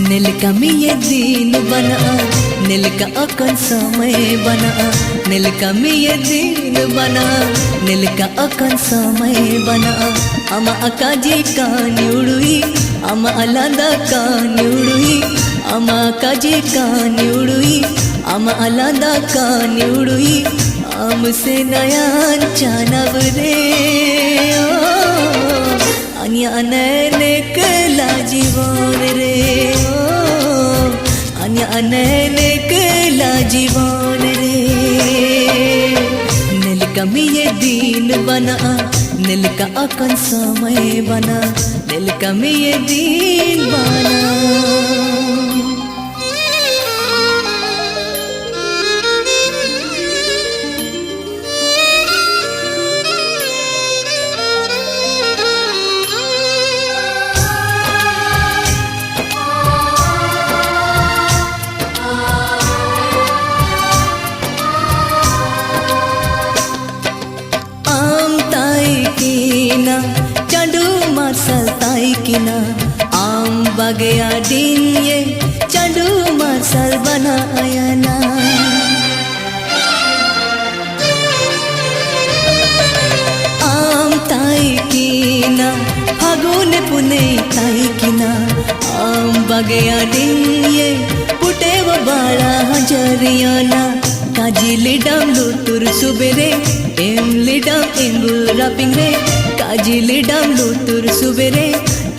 नील का ये दिन बना, नील का अकन समय बना, नील का ये दिन बना, नील का अकन समय बना। अमा अकाजी का न्यूडुई, अमा अलांदा का न्यूडुई, अमा अकाजी का न्यूडुई, अमा अलांदा का न्यूडुई। आमसे नयान चानव रे अन्य अनैने कला जीवन रे अन्य अनैने कला जीवन रे। नील का ये दिन बना, नील का अकन समय बना, नील का ये दिन बना। चंडू मार्शल ताई किना आम बगया दिन ये चंडू मार्शल बनाया ना। आम ताई किना फागुन पुने ताई किना आम बगया दिन ये पुटे वो बाड़ा हजरियाना। काजी लिडम लुतुर सुबेरे एम लिडम इंगुल रापिंग रे, काजी लिडम लुतुर सुबेरे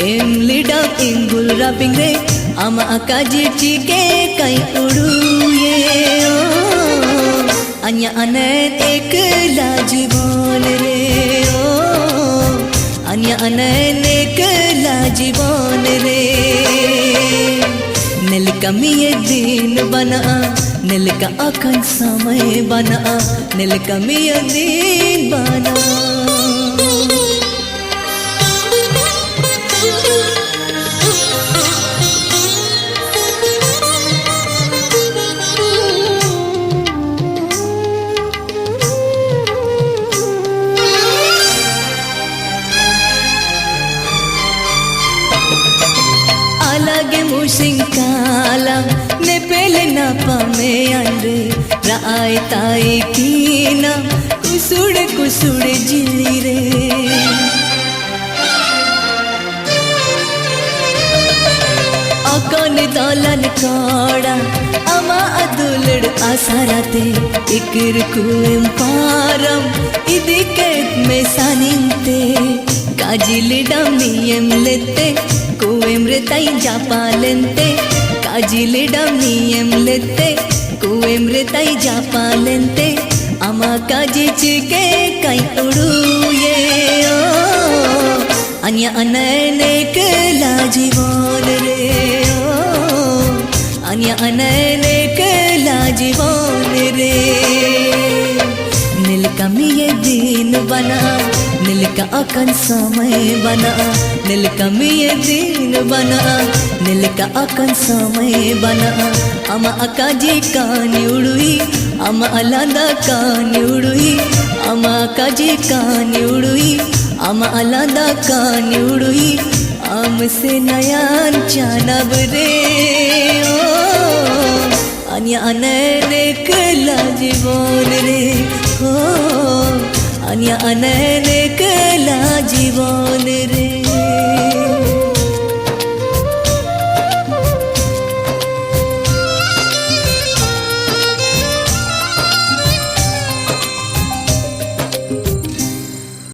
एम लिडम इंगुल रापिंग रे। आमा अकाजी चिके कई उड़ू ये अन्य अनैन एकला जीवन रे अन्य अनैन एकला जीवन रे। नील का ये दिन बना, नील का अकन समय बना, नील का ये दिन बना। अलगे मुशिंकाला ने पहले ना पामे अंडे राय ताई कीना कुसुड़े कुसुड़े जिली रे। अकन दलन काड़ा अमा अदुलड़ आसाराते इकर कुएम पारम इदिकेत में सानिंते। काजी लिडम नियम लेते कुएम रे ताई जापालेंते। काजी लिडम नियम लेते कुएम रे ताई जापालेंते। अमा काजी चिके कई उड़ू ये अन्य अनैन एकला जीवन रे अन्य अनैन एकला जीवन रे। नील का ये दिन बना, नील का अकन समय बना, नील का ये दिन बना, नील का अकन समय बना। अमा अकाजी का न्यूडुई, अमा अलांदा का न्यूडुई, अमा अकाजी का न्यूडुई, अमा अलांदा का न्यूडुई। आमसे नयान चानब रे अन्य अनैन एकला जीवन रे अन्य अनैन एकला जीवन रे।